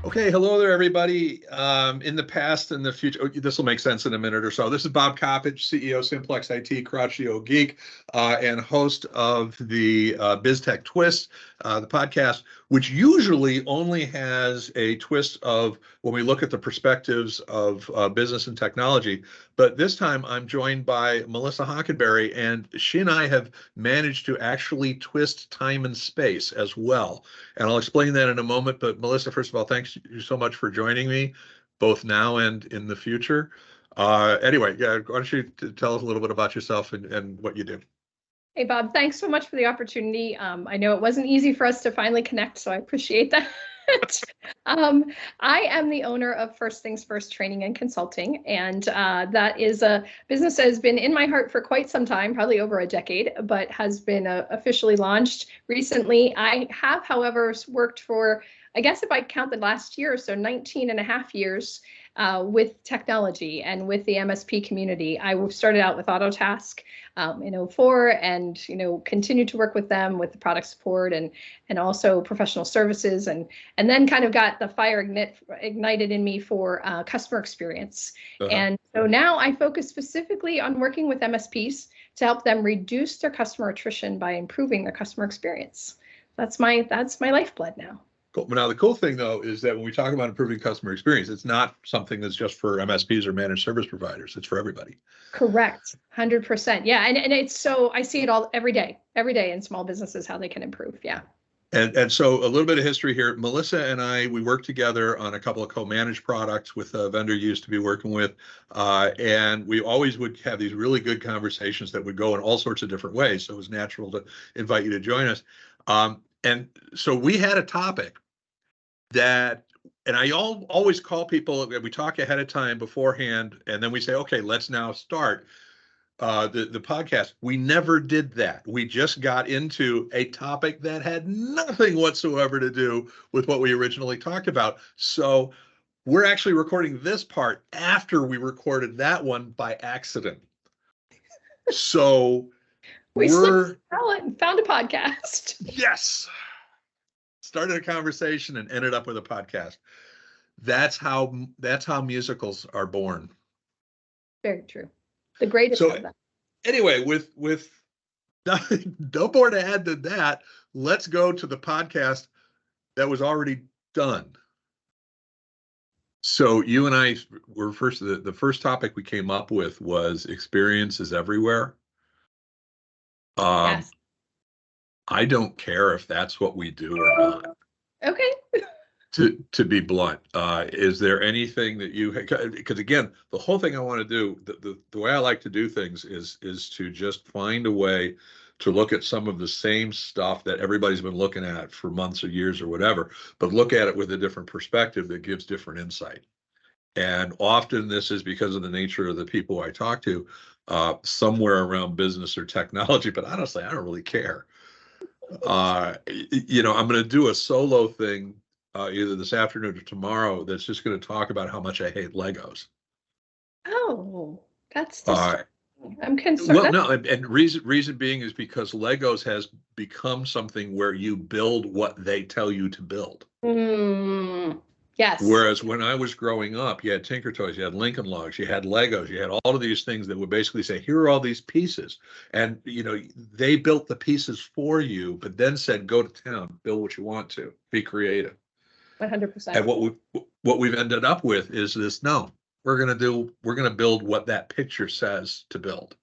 Okay, hello there, everybody. In the past and the future, this will make sense in a minute or so. This is Bob Coppage, CEO, Simplex-IT, Crotchety Old Geek, and host of the BizTech Twist, the podcast, which usually only has a twist of when we look at the perspectives of business and technology. But this time I'm joined by Melissa Hockenberry, and she and I have managed to actually twist time and space as well. And I'll explain that in a moment. But Melissa, first of all, thanks you so much for joining me, both now and in the future. Anyway, yeah, why don't you tell us a little bit about yourself and what you do? Hey, Bob, thanks so much for the opportunity. I know it wasn't easy for us to finally connect, so I appreciate that. I am the owner of First Things First Training and Consulting, and that is a business that has been in my heart for quite some time, probably over a decade, but has been officially launched recently. I have, however, worked for, I guess if I count the last year or so, 19 and a half years with technology and with the MSP community. I started out with Autotask in 2004 and continued to work with them with the product support and also professional services and then kind of got the fire ignited in me for customer experience. And so now I focus specifically on working with MSPs to help them reduce their customer attrition by improving their customer experience. That's my lifeblood now. Cool. Now, the cool thing, though, is that when we talk about improving customer experience, it's not something that's just for MSPs or managed service providers. It's for everybody. Correct. 100%. Yeah. And it's so I see it every day in small businesses, how they can improve. Yeah. And so a little bit of history here. Melissa and I, we worked together on a couple of co-managed products with a vendor you used to be working with. And we always would have these really good conversations that would go in all sorts of different ways. So it was natural to invite you to join us. And so we had a topic that, and I always call people, we talk ahead of time beforehand, and then we say, okay, let's now start the podcast. We never did that. We just got into a topic that had nothing whatsoever to do with what we originally talked about. So we're actually recording this part after we recorded that one by accident. So we slipped and found a podcast. Yes. Started a conversation and ended up with a podcast. That's how musicals are born. Very true. The greatest of them. Anyway, with no more to add than that, let's go to the podcast that was already done. So you and I were the first topic we came up with was experiences everywhere. Yes. I don't care if that's what we do or not. Okay. To be blunt, is there anything that you, because again, the whole thing I want to do, the way I like to do things is to just find a way to look at some of the same stuff that everybody's been looking at for months or years or whatever, but look at it with a different perspective that gives different insight. And often this is because of the nature of the people I talk to, somewhere around business or technology, but honestly, I don't really care. I'm going to do a solo thing either this afternoon or tomorrow that's just going to talk about how much I hate Legos. Oh, that's I'm concerned. Well, no, and reason being is because Legos has become something where you build what they tell you to build. Yes. Whereas when I was growing up, you had Tinker Toys, you had Lincoln Logs, you had Legos, you had all of these things that would basically say, here are all these pieces. And, they built the pieces for you, but then said, go to town, build what you want to, be creative. 100%. And what we've ended up with is this, no, we're going to build what that picture says to build.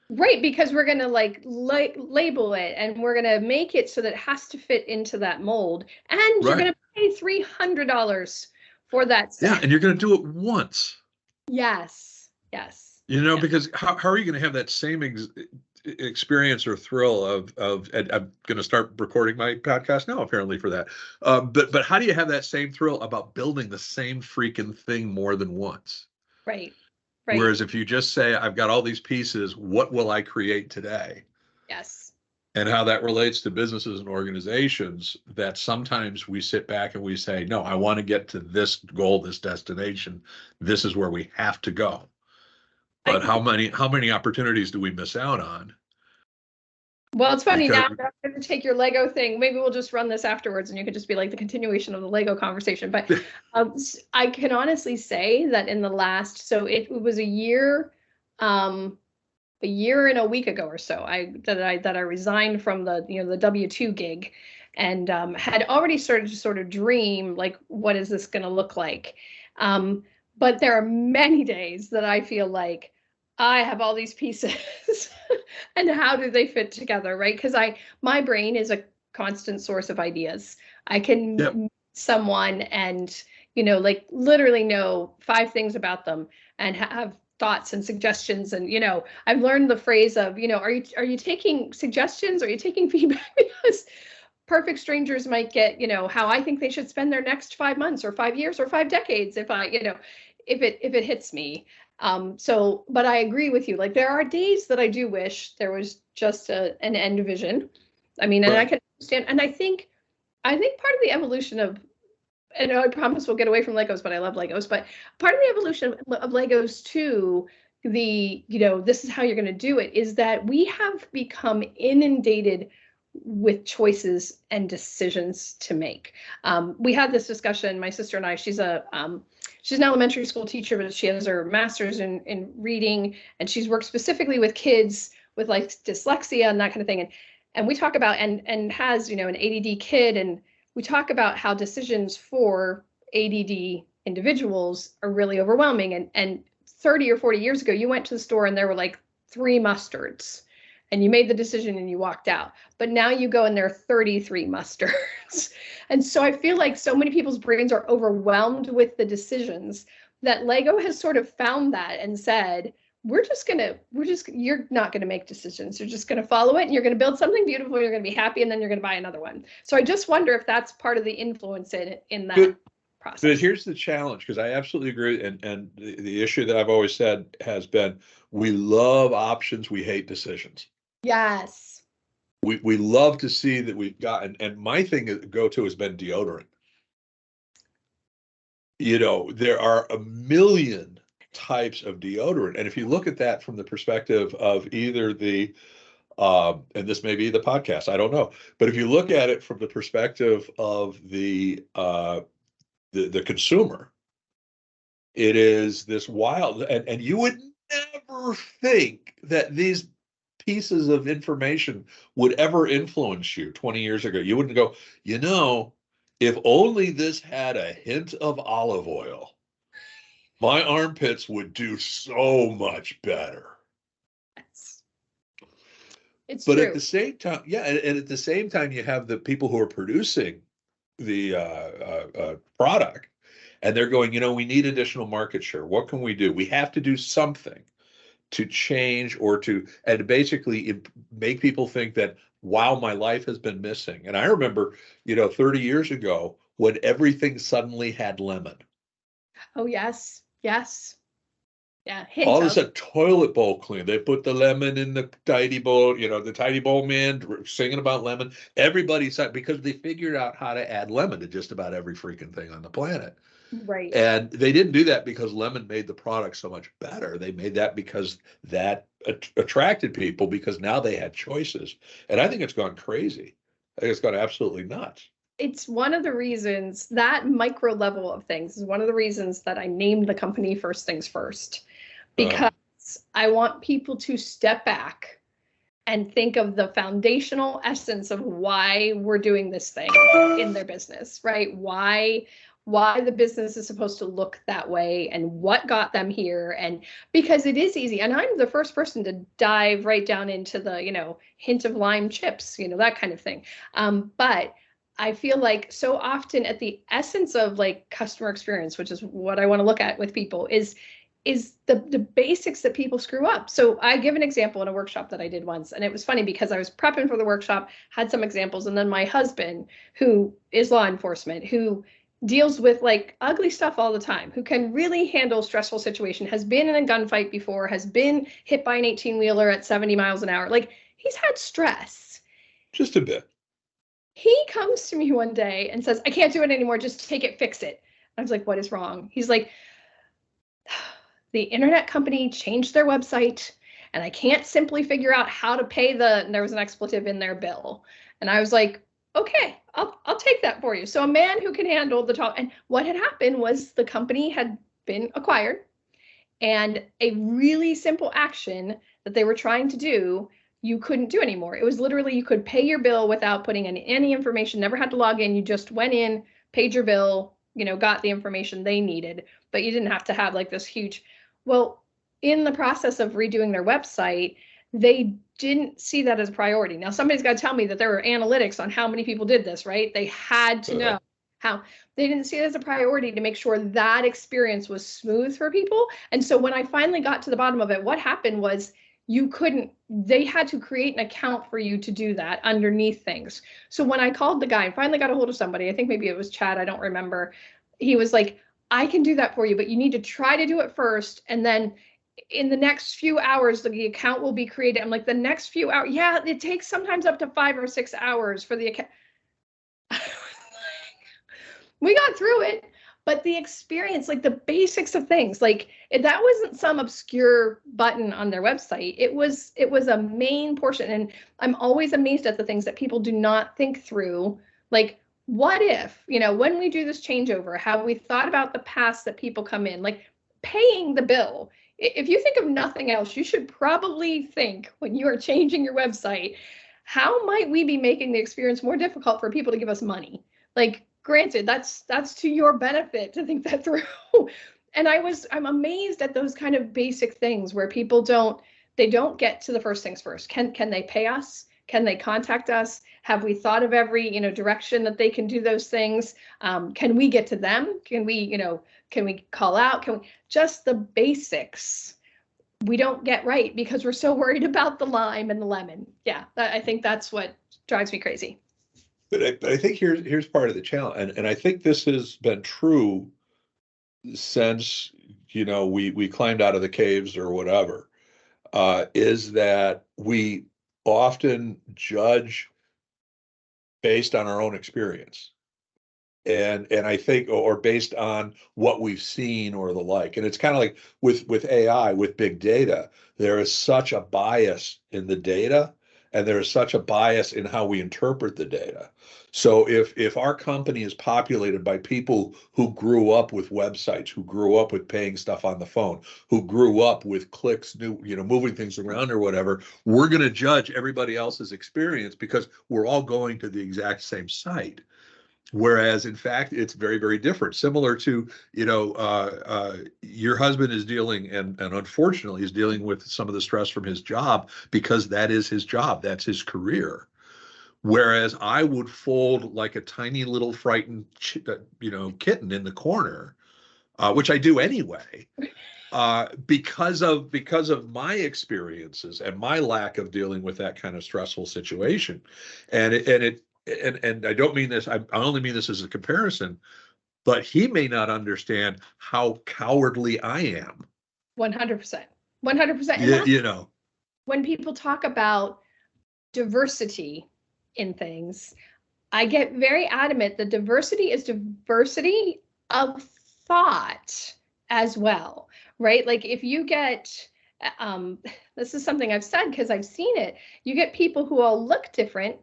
Right, because we're going to label it and we're going to make it so that it has to fit into that mold. And you're going to pay $300 for that set. Yeah, and you're going to do it once. Yes. Because how are you going to have that same experience or thrill of and I'm going to start recording my podcast now, apparently, for that. But how do you have that same thrill about building the same freaking thing more than once? Right. Whereas if you just say, I've got all these pieces, what will I create today? Yes. And how that relates to businesses and organizations, that sometimes we sit back and we say, no, I want to get to this goal, this destination. This is where we have to go. But how many opportunities do we miss out on Well, it's funny Because now. I'm going to take your Lego thing. Maybe we'll just run this afterwards, and you could just be like the continuation of the Lego conversation. But I can honestly say that in the last, so it was a year and a week ago or so, that I resigned from the the W-2 gig, and had already started to sort of dream like, what is this going to look like? But there are many days that I feel like I have all these pieces and how do they fit together, right? Because my brain is a constant source of ideas. I can yep. meet someone and like literally know 5 things about them and have thoughts and suggestions. And I've learned the phrase of are you taking suggestions, are you taking feedback? Because perfect strangers might get how I think they should spend their next 5 months or 5 years or 5 decades if I if it hits me. But I agree with you. Like, there are days that I do wish there was just an end vision. I mean, and I can understand. And I think part of the evolution of, and I promise we'll get away from Legos, but I love Legos. But part of the evolution of Legos to the, this is how you're going to do it, is that we have become inundated with choices and decisions to make. We had this discussion, my sister and I. She's an elementary school teacher, but she has her master's in reading, and she's worked specifically with kids with like dyslexia and that kind of thing. And we talk about, and has an ADD kid, and we talk about how decisions for ADD individuals are really overwhelming. And 30 or 40 years ago, you went to the store and there were like 3 mustards, and you made the decision and you walked out. But now you go and there are 33 mustards. And so I feel like so many people's brains are overwhelmed with the decisions that Lego has sort of found that and said, you're not going to make decisions. You're just going to follow it, and you're going to build something beautiful. You're going to be happy, and then you're going to buy another one. So I just wonder if that's part of the influence in that process. But here's the challenge, because I absolutely agree. And the issue that I've always said has been, we love options, we hate decisions. Yes. We love to see that we've got, and my thing to go to has been deodorant. There are a million types of deodorant. And if you look at that from the perspective of either the, and this may be the podcast, I don't know, but if you look at it from the perspective of the consumer, it is this wild, and you would never think that these pieces of information would ever influence you 20 years ago. You wouldn't go, if only this had a hint of olive oil, my armpits would do so much better. It's but true. At the same time, and at the same time, you have the people who are producing the product, and they're going, we need additional market share. What can we do? We have to do something to change and basically make people think that, wow, my life has been missing. And I remember, 30 years ago when everything suddenly had lemon. Oh, yes. Yes. Yeah. All of a sudden, toilet bowl clean. They put the lemon in the tidy bowl, the tidy bowl man singing about lemon. Everybody said, because they figured out how to add lemon to just about every freaking thing on the planet. Right. And they didn't do that because lemon made the product so much better. They made that because that attracted people, because now they had choices. And I think it's gone crazy. I think it's gone absolutely nuts. It's one of the reasons, that micro level of things is one of the reasons that I named the company First Things First, because I want people to step back and think of the foundational essence of why we're doing this thing in their business, right? Why the business is supposed to look that way and what got them here. And because it is easy, and I'm the first person to dive right down into the, hint of lime chips, that kind of thing. But I feel like so often at the essence of like customer experience, which is what I want to look at with people, is the basics that people screw up. So I give an example in a workshop that I did once, and it was funny because I was prepping for the workshop, had some examples, and then my husband, who is law enforcement, who deals with like ugly stuff all the time, who can really handle stressful situation, has been in a gunfight before, has been hit by an 18-wheeler at 70 miles an hour. Like, he's had stress. Just a bit. He comes to me one day and says, I can't do it anymore. Just take it, fix it. I was like, what is wrong? He's like, the internet company changed their website and I can't simply figure out how to pay and there was an expletive in their bill. And I was like, okay, I'll take that for you. So a man who can handle the talk. And what had happened was the company had been acquired, and a really simple action that they were trying to do, you couldn't do anymore. It was literally, you could pay your bill without putting in any information, never had to log in. You just went in, paid your bill, got the information they needed, but you didn't have to have like this huge, well, in the process of redoing their website, they didn't see that as a priority. Now, somebody's got to tell me that there were analytics on how many people did this, right? They had to know how. They didn't see it as a priority to make sure that experience was smooth for people. And so when I finally got to the bottom of it, what happened was they had to create an account for you to do that underneath things. So when I called the guy and finally got a hold of somebody, I think maybe it was Chad, I don't remember. He was like, I can do that for you, but you need to try to do it first. And then in the next few hours, the account will be created. I'm like, the next few hours? Yeah, it takes sometimes up to 5 or 6 hours for the account. We got through it, but the experience, like the basics of things, like that wasn't some obscure button on their website. It was a main portion. And I'm always amazed at the things that people do not think through. Like, what if, when we do this changeover, have we thought about the past that people come in, like paying the bill? If you think of nothing else, you should probably think when you are changing your website, how might we be making the experience more difficult for people to give us money? Like, granted, that's to your benefit to think that through. And I'm amazed at those kind of basic things where people don't get to the first things first. Can they pay us? Can they contact us? Have we thought of every, direction that they can do those things? Can we get to them? Can we call out? Just the basics we don't get right because we're so worried about the lime and the lemon. Yeah, I think that's what drives me crazy. But I think here's part of the challenge, and I think this has been true since we climbed out of the caves or whatever, is that we often judge based on our own experience. And I think, or based on what we've seen or the like. And it's kind of like with AI, with big data, there is such a bias in the data, and there is such a bias in how we interpret the data. So if our company is populated by people who grew up with websites, who grew up with paying stuff on the phone, who grew up with clicks, moving things around or whatever, we're going to judge everybody else's experience because we're all going to the exact same site. Whereas, in fact, it's very, very different. Similar to, your husband is dealing, and unfortunately, is dealing with some of the stress from his job because that is his job. That's his career. Whereas I would fold like a tiny little frightened, kitten in the corner, which I do anyway, because of my experiences and my lack of dealing with that kind of stressful situation, and I don't mean this, I only mean this as a comparison, but he may not understand how cowardly I am. 100%. 100%. And when people talk about diversity in things, I get very adamant that diversity is diversity of thought as well, right? Like if you get, this is something I've said because I've seen it, you get people who all look different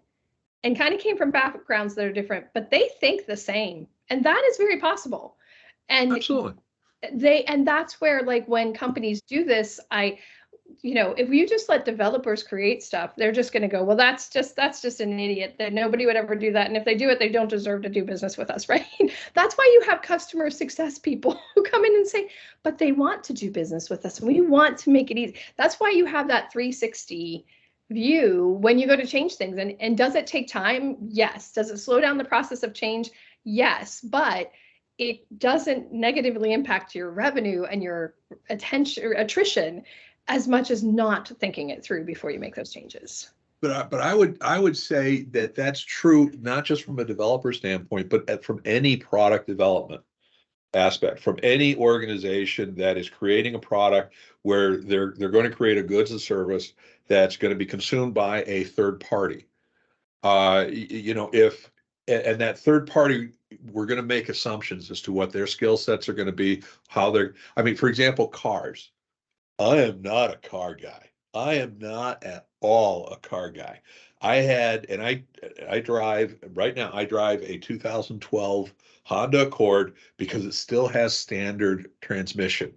and kind of came from backgrounds that are different, but they think the same. And that is very possible. And absolutely. And that's where, like, when companies do this, if you just let developers create stuff, they're just going to go, well, that's just an idiot, that nobody would ever do that. And if they do it, they don't deserve to do business with us, right? That's why you have customer success people who come in and say, but they want to do business with us. We want to make it easy. That's why you have that 360 view when you go to change things. And does it take time? Yes. Does it slow down the process of change? Yes. But it doesn't negatively impact your revenue and your attrition as much as not thinking it through before you make those changes. But I would say that that's true, not just from a developer standpoint, but from any product development aspect, from any organization that is creating a product where they're going to create a goods and service that's going to be consumed by a third party. If and that third party, we're going to make assumptions as to what their skill sets are going to be, how they're, for example, cars. I am not a car guy. I am not at all a car guy. I had, and I drive right now. I drive a 2012 Honda Accord because it still has standard transmission.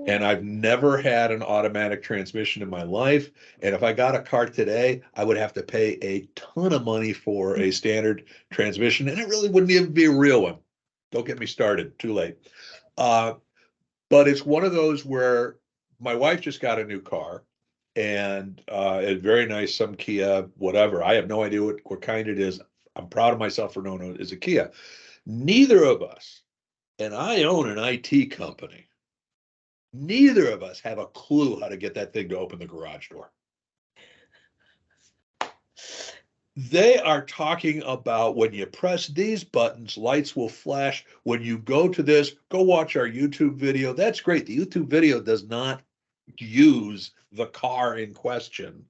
And I've never had an automatic transmission in my life. And if I got a car today, I would have to pay a ton of money for a standard transmission, and it really wouldn't even be a real one. Don't get me started. Too late. Uh, but it's one of those where my wife just got a new car, and it's very nice, some Kia, whatever. I have no idea what kind it is. I'm proud of myself for knowing it is a Kia. Neither of us, and I own an IT company, neither of us have a clue how to get that thing to open the garage door. They are talking about when you press these buttons, lights will flash. When you go to this, go watch our YouTube video. That's great. The YouTube video does not use the car in question.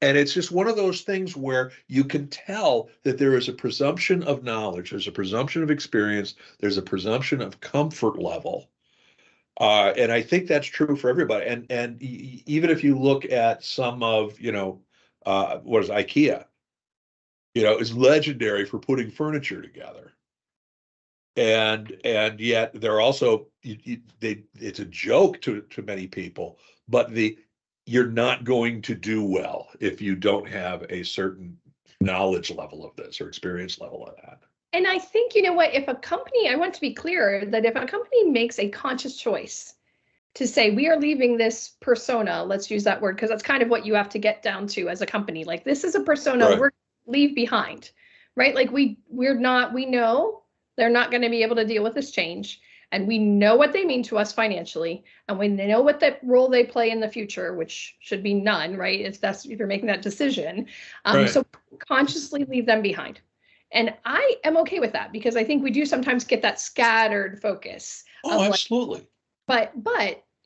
And it's just one of those things where you can tell that there is a presumption of knowledge, there's a presumption of experience, there's a presumption of comfort level. And I think that's true for everybody. And even if you look at some of, what is IKEA, is legendary for putting furniture together. And yet they're also it's a joke to many people, but you're not going to do well if you don't have a certain knowledge level of this or experience level of that. And I think, you know what, if a company, I want to be clear that if a company makes a conscious choice to say, we are leaving this persona, let's use that word, because that's kind of what you have to get down to as a company. Like, this is a persona Right. we're leave we know they're not going to be able to deal with this change. And we know what they mean to us financially, and we know what that role they play in the future, which should be none, right? If you're making that decision. Right. So consciously leave them behind. And I am okay with that, because I think we do sometimes get that scattered focus. Oh, absolutely. But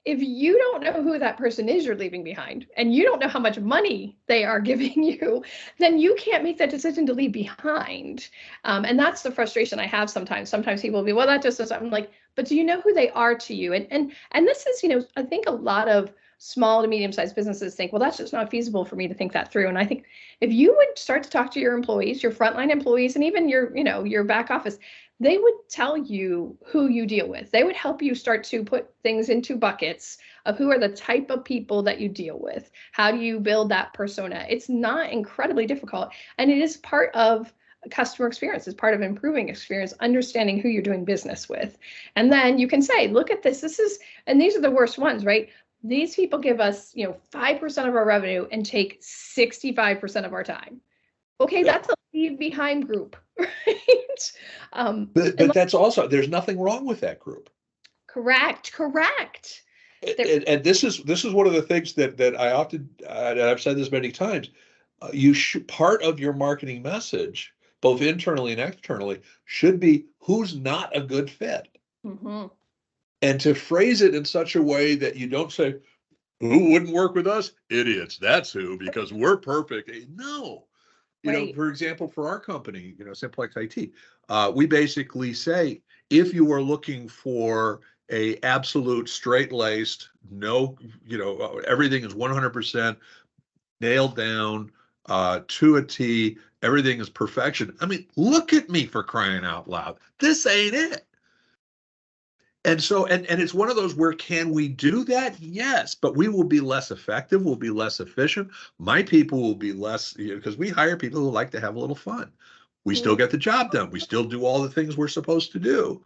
if you don't know who that person is you're leaving behind, and you don't know how much money they are giving you, then you can't make that decision to leave behind. And that's the frustration I have sometimes. Sometimes people will be, well, that just doesn't. I'm like, but do you know who they are to you? And this is, I think a lot of small to medium-sized businesses think, well, that's just not feasible for me to think that through. And I think if you would start to talk to your employees, your frontline employees, and even your back office, they would tell you who you deal with. They would help you start to put things into buckets of who are the type of people that you deal with. How do you build that persona? It's not incredibly difficult. And it is part of customer experience, it's part of improving experience, understanding who you're doing business with. And then you can say, look at this. And these are the worst ones, right? These people give us, 5% of our revenue and take 65% of our time. Okay, that's a leave behind group, right? But that's also, there's nothing wrong with that group. Correct. And this is one of the things that I often, and I've said this many times, part of your marketing message, both internally and externally, should be who's not a good fit. Mm-hmm. And to phrase it in such a way that you don't say, who wouldn't work with us? Idiots. That's who, because we're perfect. No. Right. For example, for our company, Simplex-IT, we basically say, if you are looking for a absolute straight-laced, no, everything is 100% nailed down to a T, everything is perfection. I mean, look at me, for crying out loud. This ain't it. And so, and it's one of those where, can we do that? Yes, but we will be less effective. We'll be less efficient. My people will be less, because we hire people who like to have a little fun. We still get the job done. We still do all the things we're supposed to do,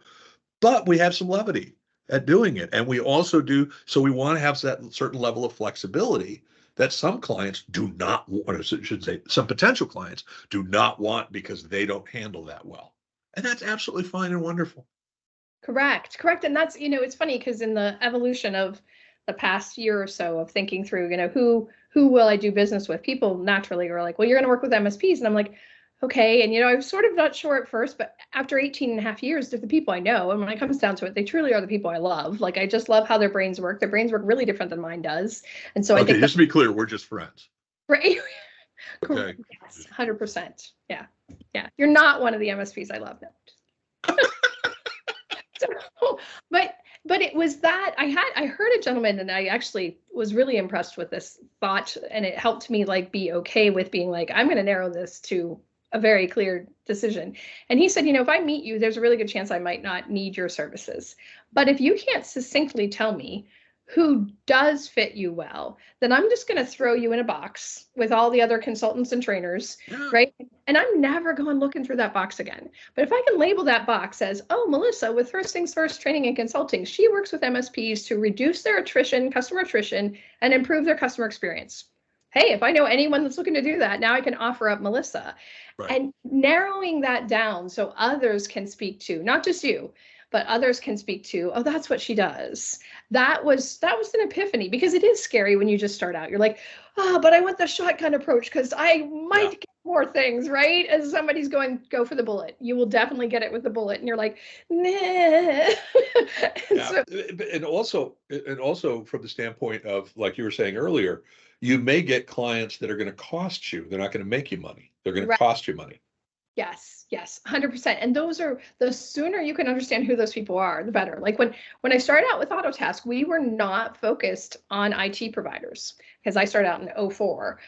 but we have some levity at doing it. And we also do, so we want to have that certain level of flexibility that some clients do not want, or I should say, some potential clients do not want, because they don't handle that well. And that's absolutely fine and wonderful. Correct. And that's, it's funny, because in the evolution of the past year or so of thinking through, who will I do business with? People naturally are like, well, you're going to work with MSPs. And I'm like, okay. And, I was sort of not sure at first, but after 18 and a half years, they're the people I know. And when it comes down to it, they truly are the people I love. Like, I just love how their brains work. Their brains work really different than mine does. And so I think just to be clear, we're just friends. Right. Okay. Yes, 100%. Yeah. You're not one of the MSPs I love. No. So, but but it was that I heard a gentleman, and I actually was really impressed with this thought, and it helped me like be okay with being like, I'm going to narrow this to a very clear decision. And he said, if I meet you, there's a really good chance I might not need your services. But if you can't succinctly tell me who does fit you well, then I'm just going to throw you in a box with all the other consultants and trainers, Yeah. right? And I'm never going looking through that box again. But if I can label that box as, oh, Melissa, with First Things First Training and Consulting, she works with MSPs to reduce their attrition, customer attrition, and improve their customer experience. Hey, if I know anyone that's looking to do that, now I can offer up Melissa. Right. And narrowing that down so others can speak to, not just you, but others can speak to, oh, that's what she does. That was an epiphany, because it is scary when you just start out. You're like, but I want the shotgun approach because I might get more things, right? As somebody's going, go for the bullet. You will definitely get it with the bullet. And you're like, nah. And also from the standpoint of, like you were saying earlier, you may get clients that are going to cost you. They're not going to make you money. They're going to cost you money. Yes, 100%. And those are, the sooner you can understand who those people are, the better. Like when I started out with Autotask, we were not focused on IT providers, because I started out in 2004.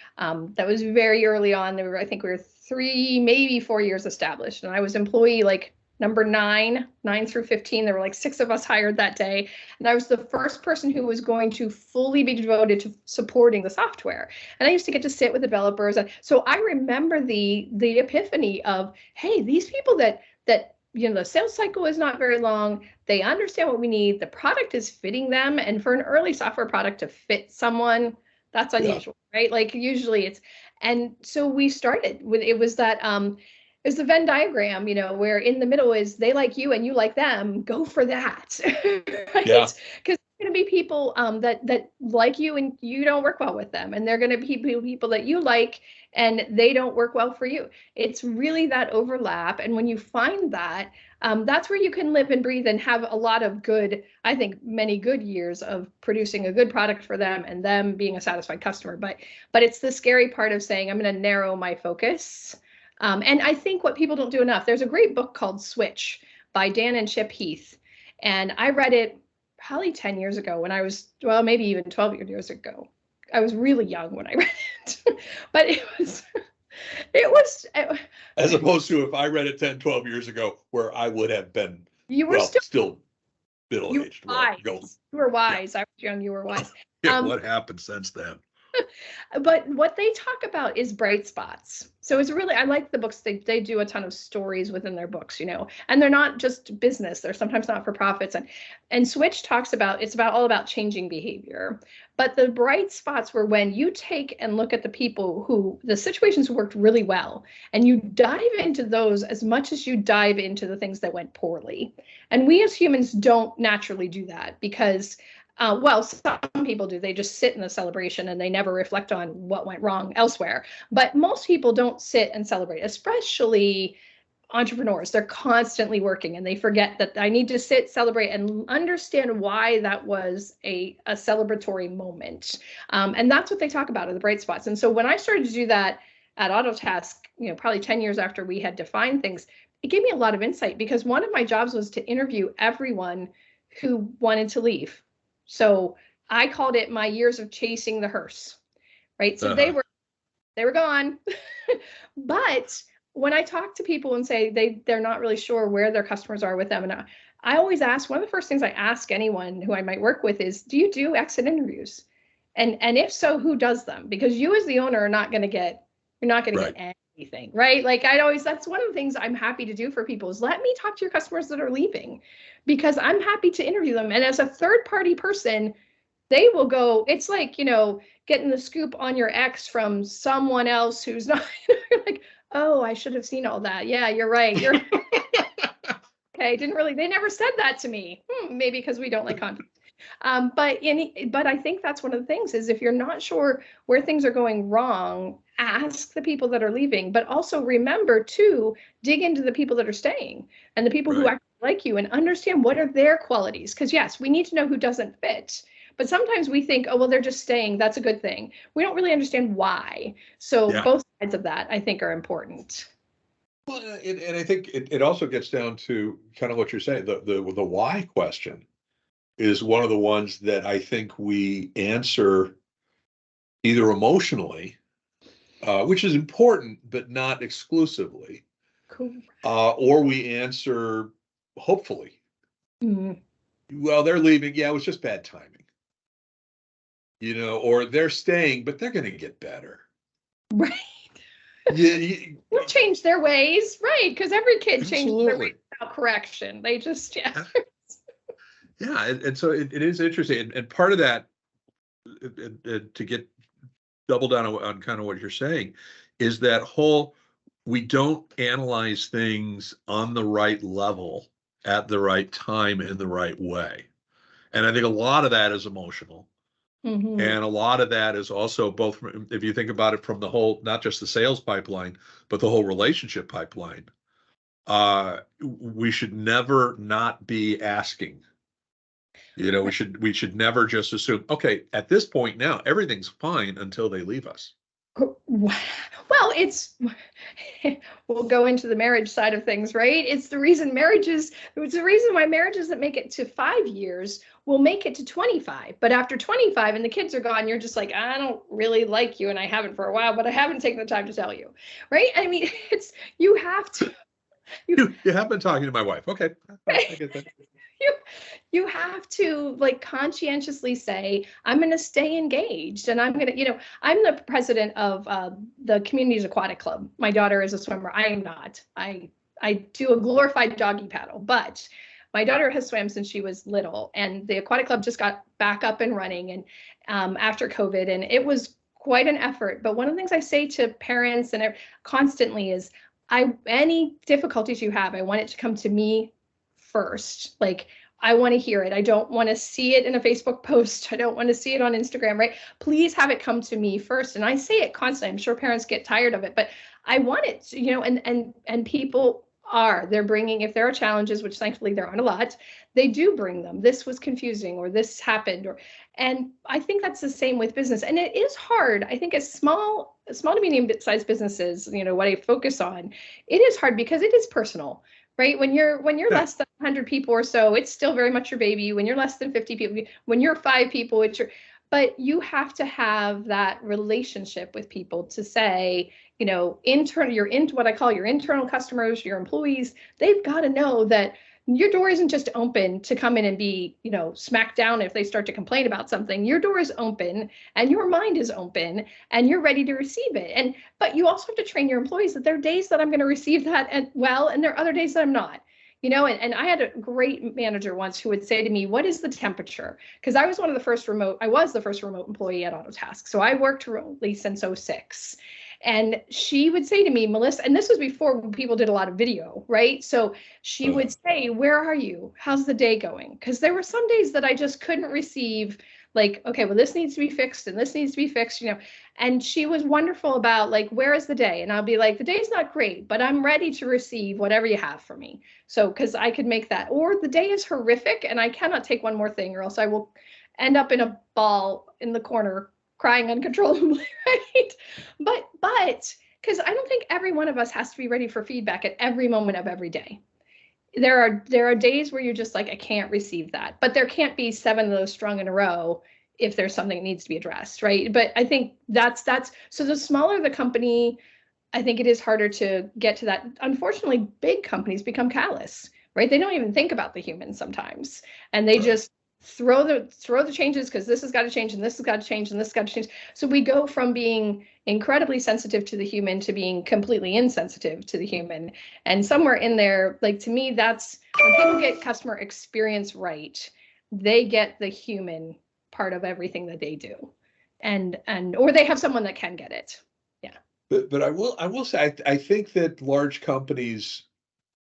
That was very early on. I think we were 3, maybe 4 years established. And I was employee like number 9 through 15. There were like 6 of us hired that day. And I was the first person who was going to fully be devoted to supporting the software. And I used to get to sit with developers. And so I remember the epiphany of, hey, these people that the sales cycle is not very long. They understand what we need. The product is fitting them. And for an early software product to fit someone, that's unusual, right? Like usually it's, and so we started with, it was that, is the Venn diagram, where in the middle is they like you and you like them, go for that. Right? Yeah. Because there's going to be people that like you and you don't work well with them. And they're going to be people that you like and they don't work well for you. It's really that overlap. And when you find that, that's where you can live and breathe and have a lot of good, I think many good years of producing a good product for them and them being a satisfied customer. But it's the scary part of saying, I'm going to narrow my focus. And I think what people don't do enough, there's a great book called Switch by Dan and Chip Heath. And I read it probably 10 years ago when I was, well, maybe even 12 years ago. I was really young when I read it, but it was. As opposed to if I read it 10, 12 years ago, where I would have been, you were still middle-aged. You were wise. Yeah. I was young, you were wise. Yeah, what happened since then? But what they talk about is bright spots. So it's really, I like the books. They do a ton of stories within their books, and they're not just business. They're sometimes not for profits. And Switch talks about, it's all about changing behavior. But the bright spots were when you take and look at the situations who worked really well, and you dive into those as much as you dive into the things that went poorly. And we as humans don't naturally do that because some people do. They just sit in the celebration and they never reflect on what went wrong elsewhere. But most people don't sit and celebrate, especially entrepreneurs. They're constantly working and they forget that I need to sit, celebrate, and understand why that was a celebratory moment. And that's what they talk about are the bright spots. And so when I started to do that at Autotask, probably 10 years after we had defined things, it gave me a lot of insight because one of my jobs was to interview everyone who wanted to leave. So I called it my years of chasing the hearse, right? So they were gone. But when I talk to people and say they're not really sure where their customers are with them, and I always ask, one of the first things I ask anyone who I might work with is, do you do exit interviews? And if so, who does them? Because you as the owner are not going to get, you're not going to get anything, right? Like that's one of the things I'm happy to do for people is let me talk to your customers that are leaving because I'm happy to interview them. And as a third party person, they will go, it's like, getting the scoop on your ex from someone else who's not, you're like, oh, I should have seen all that. Yeah, you're right. Okay. They never said that to me. Maybe because we don't like conflict. But I think that's one of the things is if you're not sure where things are going wrong, ask the people that are leaving, but also remember to dig into the people that are staying and the people who actually like you and understand what are their qualities. Because yes, we need to know who doesn't fit. But sometimes we think, oh, well, they're just staying. That's a good thing. We don't really understand why. So both sides of that, I think, are important. Well, and I think it also gets down to kind of what you're saying, the why question. is one of the ones that I think we answer either emotionally, which is important, but not exclusively, Cool. or we answer hopefully. Mm. Well, they're leaving. Yeah, it was just bad timing, or they're staying, but they're going to get better. Right. Yeah, They'll change their ways, right? Because every kid changes their ways absolutely. without correction. They just, yeah. Yeah, and so it is interesting, and part of that, to get double down on kind of what you're saying, is that whole we don't analyze things on the right level at the right time in the right way. And I think a lot of that is emotional. Mm-hmm. And a lot of that is also both, if you think about it from the whole, not just the sales pipeline, but the whole relationship pipeline. We should never not be asking. We should never just assume, okay, at this point now, everything's fine until they leave us. Well, we'll go into the marriage side of things, right? It's the reason why marriages that make it to 5 years will make it to 25. But after 25 and the kids are gone, you're just like, I don't really like you and I haven't for a while, but I haven't taken the time to tell you, right? I mean, you have to. You have been talking to my wife. Okay, I get that. you you have to like conscientiously say, I'm going to stay engaged, and I'm going to, I'm the president of the community's aquatic club. My daughter is a swimmer. I am not. I do a glorified doggy paddle, but my daughter has swam since she was little, and the aquatic club just got back up and running, and after COVID, and it was quite an effort. But one of the things I say to parents and constantly is, any difficulties you have, I want it to come to me first. Like, I want to hear it. I don't want to see it in a Facebook post. I don't want to see it on Instagram, right? Please have it come to me first. And I say it constantly. I'm sure parents get tired of it, but I want it to, and people they're bringing, if there are challenges, which thankfully there aren't a lot, they do bring them. This was confusing, or this happened, and I think that's the same with business. And it is hard. I think as small to medium sized businesses, what I focus on, it is hard because it is personal. Right? When you're Yeah. less than 100 people or so, it's still very much your baby. When you're less than 50 people, when you're 5 people, but you have to have that relationship with people to say, you're into what I call your internal customers, your employees. They've got to know that your door isn't just open to come in and be, smacked down if they start to complain about something. Your door is open and your mind is open and you're ready to receive it. But you also have to train your employees that there are days that I'm going to receive that and there are other days that I'm not. And I had a great manager once who would say to me, what is the temperature? Because I was the first remote employee at Autotask. So I worked remotely since '06. And she would say to me, Melissa, and this was before people did a lot of video, right? So she would say, where are you? How's the day going? Because there were some days that I just couldn't receive, like, okay, well, this needs to be fixed and this needs to be fixed, And she was wonderful about, like, where is the day? And I'll be like, the day's not great, but I'm ready to receive whatever you have for me. So, because I could make that. Or the day is horrific and I cannot take one more thing, or else I will end up in a ball in the corner crying uncontrollably, right? But because I don't think every one of us has to be ready for feedback at every moment of every day. There are days where you're just like, I can't receive that, but there can't be 7 of those strung in a row if there's something that needs to be addressed, right? But I think that's so the smaller the company, I think it is harder to get to that. Unfortunately, big companies become callous, right? They don't even think about the humans sometimes, and they just throw the changes because this has got to change and this has got to change and this has got to change. So we go from being incredibly sensitive to the human to being completely insensitive to the human. And somewhere in there, like, to me, that's when people get customer experience right, they get the human part of everything that they do, and or they have someone that can get it. Yeah. But I will say, I think that large companies,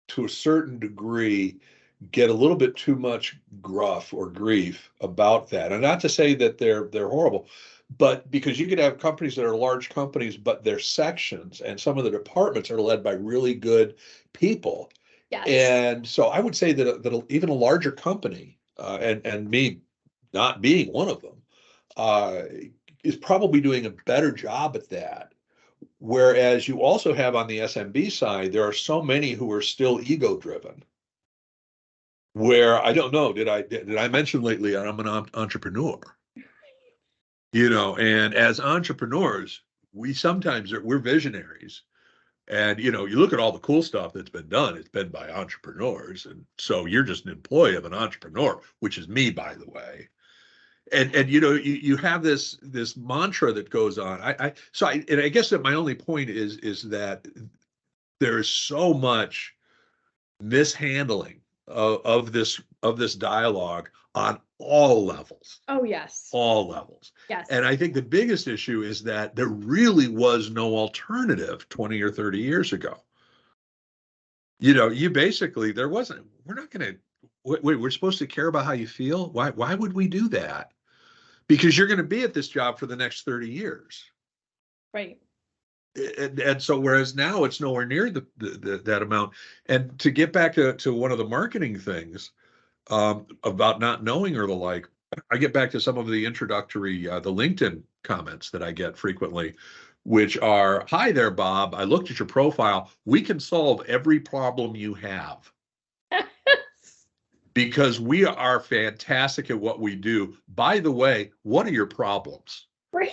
to a certain degree, get a little bit too much gruff or grief about that. And not to say that they're horrible, but because you could have companies that are large companies, but their sections and some of the departments are led by really good people. Yes. And so I would say that even a larger company, and me not being one of them, is probably doing a better job at that. Whereas you also have on the SMB side, there are so many who are still ego driven. where I don't know, did I mention lately I'm an entrepreneur? And as entrepreneurs, we're visionaries. And you look at all the cool stuff that's been done, it's been by entrepreneurs. And so you're just an employee of an entrepreneur, which is me, by the way. And you have this mantra that goes on. And I guess that my only point is that there is so much mishandling of this dialogue on all levels. Oh, yes. All levels. Yes. And I think the biggest issue is that there really was no alternative 20 or 30 years ago. You basically, we're not going to, wait, we're supposed to care about how you feel? Why would we do that? Because you're going to be at this job for the next 30 years. Right. And so whereas now it's nowhere near that amount. And to get back to one of the marketing things about not knowing or the like, I get back to some of the introductory, the LinkedIn comments that I get frequently, which are, "Hi there, Bob. I looked at your profile. We can solve every problem you have." Because we are fantastic at what we do. By the way, what are your problems? Right.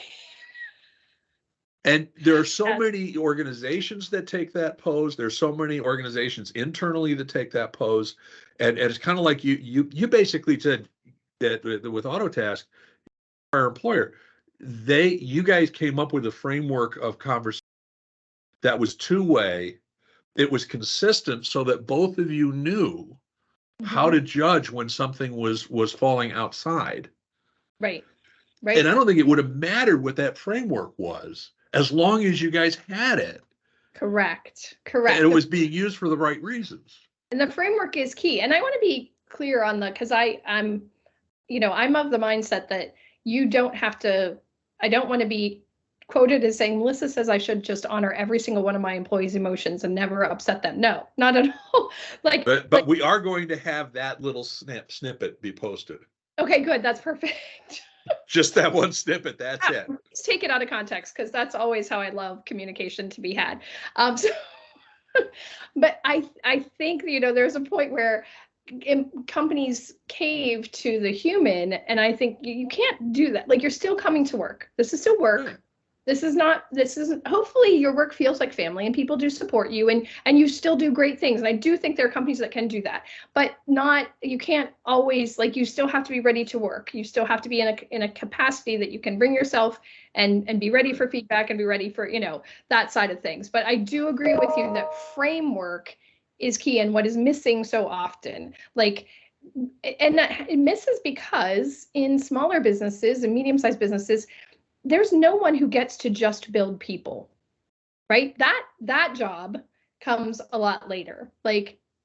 And there are so many organizations that take that pose. There's so many organizations internally that take that pose. And it's kind of like you basically said that with Autotask, our employer, you guys came up with a framework of conversation that was two-way. It was consistent so that both of you knew how to judge when something was falling outside. Right. Right. And I don't think it would have mattered what that framework was, as long as you guys had it. Correct. And it was being used for the right reasons. And the framework is key. And I want to be clear on because I'm of the mindset that you don't have to, I don't want to be quoted as saying, Melissa says I should just honor every single one of my employees' emotions and never upset them. No, not at all. But we are going to have that little snippet be posted. Okay, good. That's perfect. Just that one snippet. That's it. Let's take it out of context, because that's always how I love communication to be had. But I think, there's a point where companies cave to the human, and I think you can't do that. Like, you're still coming to work. This is still work. Right. This isn't, hopefully your work feels like family and people do support you and you still do great things. And I do think there are companies that can do that, but you can't always, you still have to be ready to work. You still have to be in a capacity that you can bring yourself and be ready for feedback and be ready for, that side of things. But I do agree with you that framework is key, and what is missing so often, and that it misses because in smaller businesses and medium-sized businesses, there's no one who gets to just build people, right? That job comes a lot later.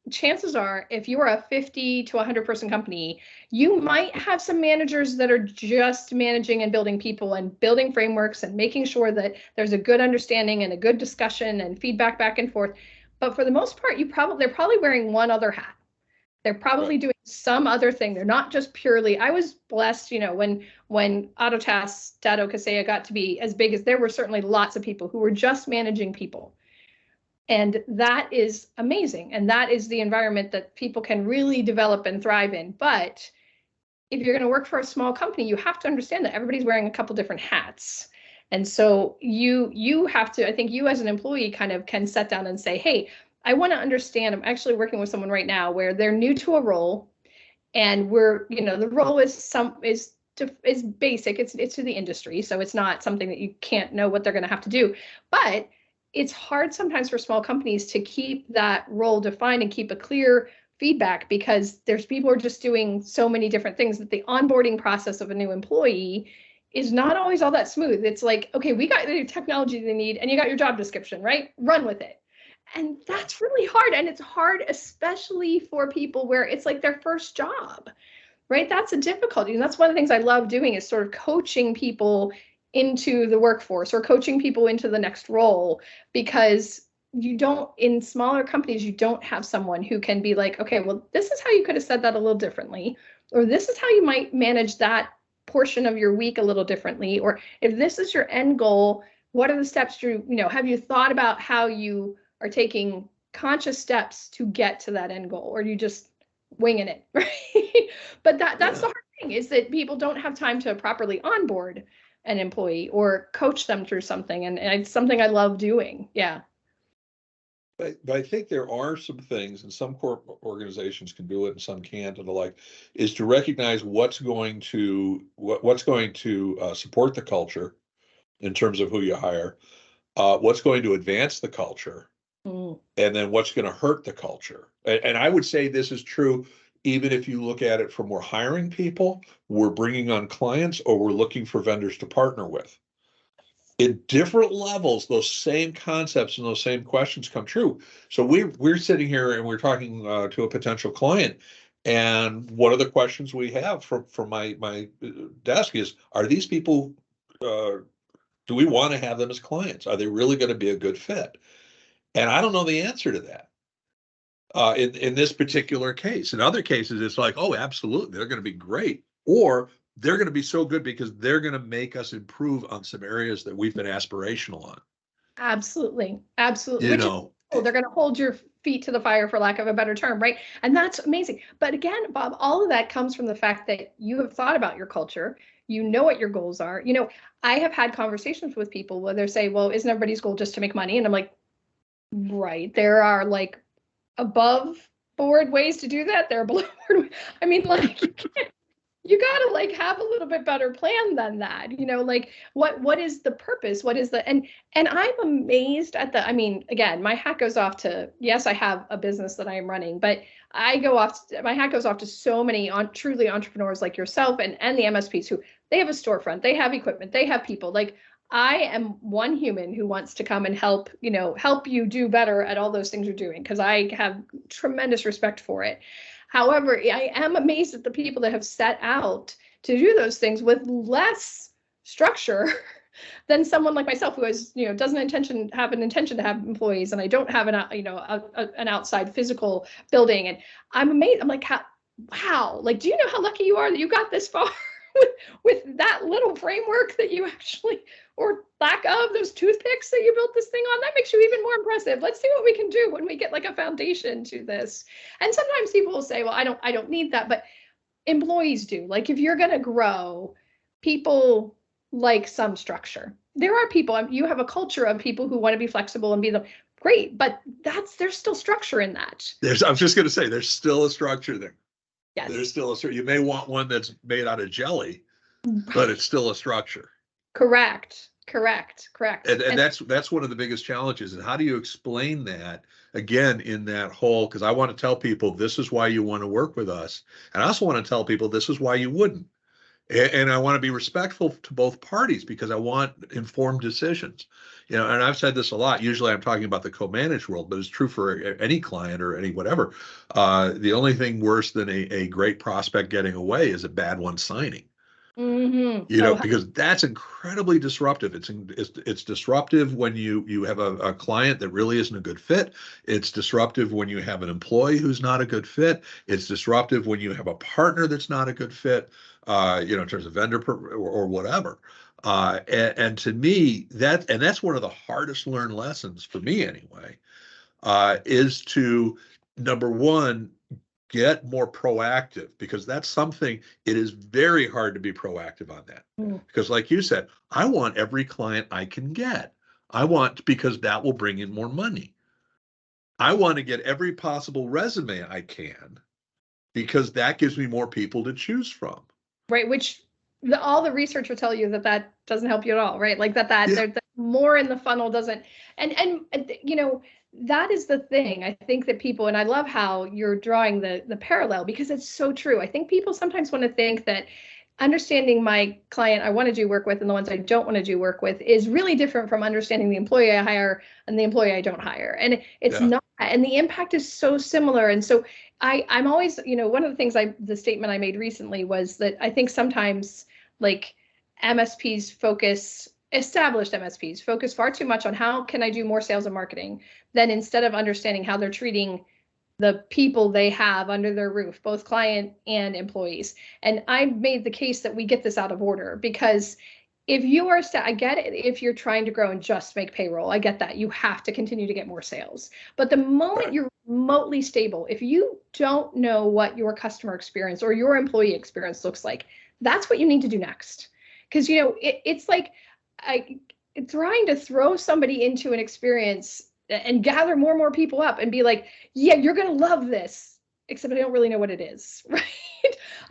Chances are, if you are a 50 to 100 person company, you might have some managers that are just managing and building people and building frameworks and making sure that there's a good understanding and a good discussion and feedback back and forth. But for the most part, they're probably wearing one other hat. They're probably doing some other thing. They're not just purely. I was blessed, when Autotask Datto Kaseya got to be as big as, there were certainly lots of people who were just managing people. And that is amazing. And that is the environment that people can really develop and thrive in. But if you're going to work for a small company, you have to understand that everybody's wearing a couple different hats. And so you have to, I think you as an employee kind of can sit down and say, hey, I want to understand. I'm actually working with someone right now where they're new to a role, and the role is basic. It's to the industry, so it's not something that you can't know what they're going to have to do. But it's hard sometimes for small companies to keep that role defined and keep a clear feedback, because there's people who are just doing so many different things that the onboarding process of a new employee is not always all that smooth. It's like, okay, we got the technology they need, and you got your job description, right? Run with it. And that's really hard. And it's hard, especially for people where it's like their first job, right? That's a difficulty. And that's one of the things I love doing, is sort of coaching people into the workforce or coaching people into the next role, because in smaller companies, you don't have someone who can be like, okay, well, this is how you could have said that a little differently, or this is how you might manage that portion of your week a little differently. Or if this is your end goal, what are the steps have you thought about how you are taking conscious steps to get to that end goal? Or you just winging it, right? But that's Yeah. the hard thing, is that people don't have time to properly onboard an employee or coach them through something. And it's something I love doing. Yeah. But I think there are some things, and some corporate organizations can do it and some can't, and the like, is to recognize what's going to support the culture in terms of who you hire, what's going to advance the culture, Mm. and then what's going to hurt the culture. And I would say this is true even if you look at it from we're hiring people, we're bringing on clients, or we're looking for vendors to partner with. In different levels, those same concepts and those same questions come true. So we're sitting here and we're talking to a potential client, and one of the questions we have from my desk is, are these people? Do we want to have them as clients? Are they really going to be a good fit? And I don't know the answer to that. In this particular case. In other cases, it's like, oh, absolutely, they're going to be great, or they're going to be so good because they're going to make us improve on some areas that we've been aspirational on. Absolutely. Absolutely. You Which is know, cool. They're going to hold your feet to the fire, for lack of a better term, right? And that's amazing. But again, Bob, all of that comes from the fact that you have thought about your culture. You know what your goals are. I have had conversations with people where they say, well, isn't everybody's goal just to make money? And I'm like, right. There are like above board ways to do that. There are below board. I mean, like, you gotta like have a little bit better plan than that. Like what is the purpose? What is the and I'm amazed at the, I mean, again, my hat goes off to, yes, I have a business that I am running, but my hat goes off to so many truly entrepreneurs like yourself and the MSPs who, they have a storefront, they have equipment, they have people. Like, I am one human who wants to come and help you do better at all those things you're doing, because I have tremendous respect for it. However, I am amazed at the people that have set out to do those things with less structure than someone like myself, who has, doesn't have an intention to have employees, and I don't have an outside physical building. And I'm amazed. I'm like, wow, like, do you know how lucky you are that you got this far with that little framework that you actually, or lack of, those toothpicks that you built this thing on? That makes you even more impressive. Let's see what we can do when we get like a foundation to this. And sometimes people will say, well, I don't need that, but employees do. Like, if you're going to grow, people like some structure. There are people, you have a culture of people who want to be flexible and be great, but there's still structure in that. I was just going to say, there's still a structure there. Yes. There's still a structure. You may want one that's made out of jelly, but it's still a structure. Correct. And that's one of the biggest challenges. And how do you explain that again in that whole? Because I want to tell people this is why you want to work with us, and I also want to tell people this is why you wouldn't. And I want to be respectful to both parties because I want informed decisions. And I've said this a lot. Usually I'm talking about the co-managed world, but it's true for any client or any whatever. The only thing worse than a great prospect getting away is a bad one signing. Mm-hmm. Because that's incredibly disruptive. It's disruptive when you have a client that really isn't a good fit. It's disruptive when you have an employee who's not a good fit. It's disruptive when you have a partner that's not a good fit, in terms of vendor or whatever. And to me, that's one of the hardest learned lessons for me anyway, is to, number one, get more proactive, because that's something, it is very hard to be proactive on that. Because like you said, I want every client I can get. Because that will bring in more money. I want to get every possible resume I can, because that gives me more people to choose from. Right. Which all the research will tell you that doesn't help you at all. Right. Like that more in the funnel doesn't. And that is the thing. I think that people, and I love how you're drawing the parallel, because it's so true. I think people sometimes want to think that understanding my client I want to do work with and the ones I don't want to do work with is really different from understanding the employee I hire and the employee I don't hire. And it's not, and the impact is so similar. And so I'm always, one of the things the statement I made recently was that I think sometimes, like, established MSPs focus far too much on how can I do more sales and marketing, than instead of understanding how they're treating the people they have under their roof, both client and employees. And I made the case that we get this out of order, because if you are, I get it. If you're trying to grow and just make payroll, I get that. You have to continue to get more sales. But the moment Right. you're remotely stable, if you don't know what your customer experience or your employee experience looks like, that's what you need to do next. Because, it's like I trying to throw somebody into an experience and gather more and more people up and be like, yeah, you're going to love this, except I don't really know what it is, right?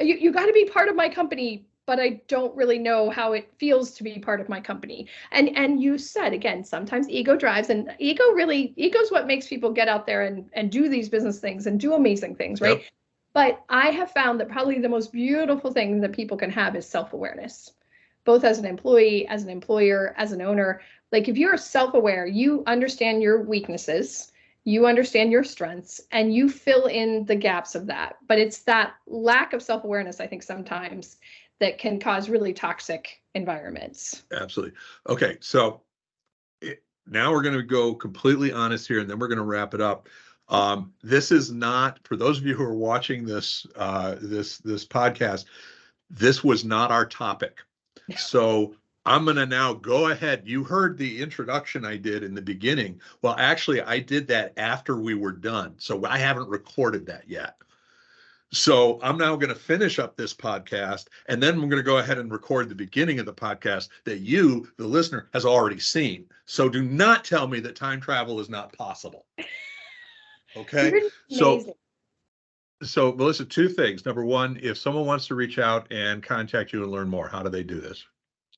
You got to be part of my company, but I don't really know how it feels to be part of my company. And you said, again, sometimes ego drives, and ego's what makes people get out there and do these business things and do amazing things, right? Yep. But I have found that probably the most beautiful thing that people can have is self-awareness, both as an employee, as an employer, as an owner. Like if you're self-aware, you understand your weaknesses, you understand your strengths, and you fill in the gaps of that. But it's that lack of self-awareness, I think, sometimes that can cause really toxic environments. Absolutely. Okay. So now we're going to go completely honest here, and then we're going to wrap it up. This is not, for those of you who are watching this this podcast, this was not our topic. So I'm going to now go ahead. You heard the introduction I did in the beginning. Well, actually, I did that after we were done. So I haven't recorded that yet. So I'm now going to finish up this podcast, and then I'm going to go ahead and record the beginning of the podcast that you, the listener, has already seen. So do not tell me that time travel is not possible. Okay. Amazing. So Melissa, two things. Number one, if someone wants to reach out and contact you and learn more, how do they do this?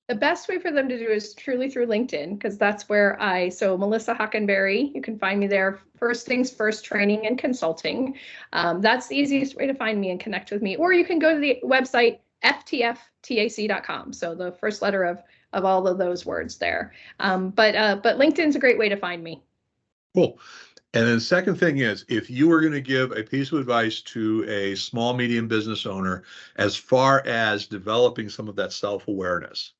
The best way for them to do is truly through LinkedIn, because that's where so Melissa Hockenberry, you can find me there. First things first, training and consulting. That's the easiest way to find me and connect with me. Or you can go to the website ftftac.com. So the first letter of all of those words there. But LinkedIn's a great way to find me. Cool. And then the second thing is, if you were going to give a piece of advice to a small, medium business owner as far as developing some of that self-awareness,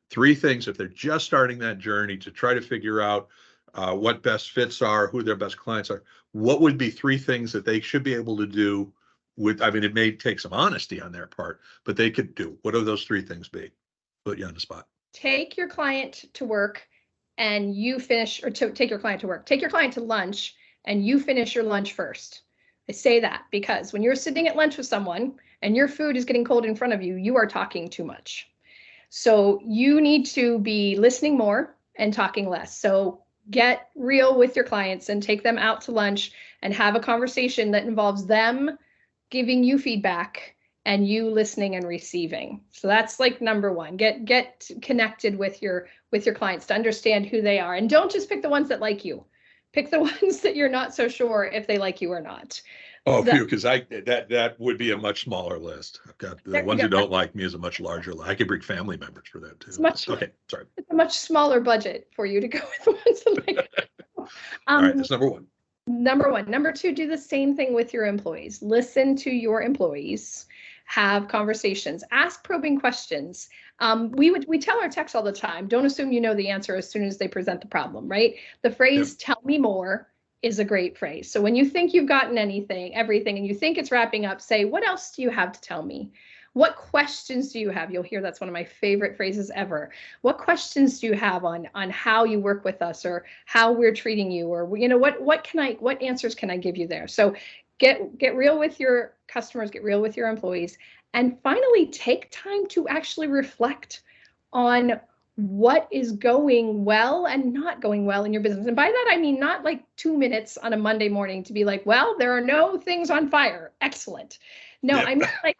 three things, if they're just starting that journey to try to figure out what best fits are, who their best clients are, what would be three things that they should be able to do with, I mean, it may take some honesty on their part, but they could do. What are those three things be? Put you on the spot. Take your client to work and you finish, or take your client to work. Take your client to lunch and you finish your lunch first. I say that because when you're sitting at lunch with someone and your food is getting cold in front of you, you are talking too much. So you need to be listening more and talking less. So get real with your clients and take them out to lunch and have a conversation that involves them giving you feedback and you listening and receiving. So that's like number one. Get connected with your clients to understand who they are, and don't just pick the ones that like you. Pick the ones that you're not so sure if they like you or not. Oh, because that would be a much smaller list. I've got the ones who don't like me is a much larger list. I could bring family members for that too. Okay, sorry. It's a much smaller budget for you to go with the ones that like. All right, that's number one. Number one. Number two, do the same thing with your employees. Listen to your employees. Have conversations. Ask probing questions. We tell our techs all the time, don't assume you know the answer as soon as they present the problem, right? The phrase, yep, tell me more, is a great phrase. So when you think you've gotten everything, and you think it's wrapping up, say, what else do you have to tell me? What questions do you have? You'll hear that's one of my favorite phrases ever. What questions do you have on how you work with us, or how we're treating you, or what answers can I give you there? So get real with your customers, get real with your employees, and finally take time to actually reflect on what is going well and not going well in your business. And by that, I mean not like 2 minutes on a Monday morning to be like, well, there are no things on fire. Excellent. No, yep. I mean like,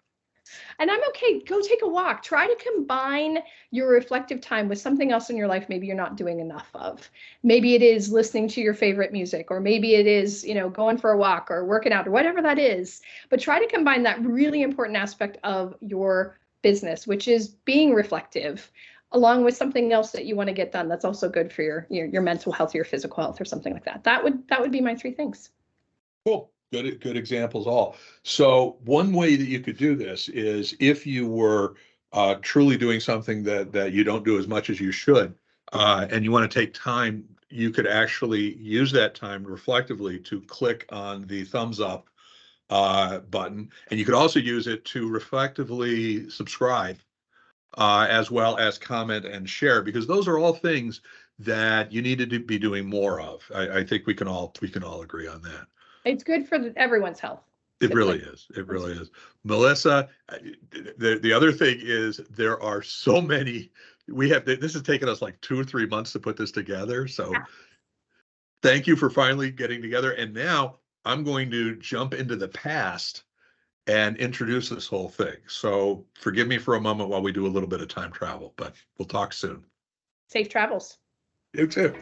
and I'm okay, go take a walk. Try to combine your reflective time with something else in your life maybe you're not doing enough of. Maybe it is listening to your favorite music, or maybe it is, going for a walk or working out or whatever that is. But try to combine that really important aspect of your business, which is being reflective, along with something else that you want to get done that's also good for your mental health, your physical health, or something like that. That would be my three things. Cool. Good examples all. So one way that you could do this is if you were truly doing something that you don't do as much as you should, and you want to take time, you could actually use that time reflectively to click on the thumbs up button, and you could also use it to reflectively subscribe as well as comment and share, because those are all things that you need to be doing more of. I think we can all agree on that. It's good for everyone's health. It really is. It really is. Melissa, the other thing is there are so many. This has taken us like 2 or 3 months to put this together. So thank you for finally getting together. And now I'm going to jump into the past and introduce this whole thing. So forgive me for a moment while we do a little bit of time travel, but we'll talk soon. Safe travels. You too.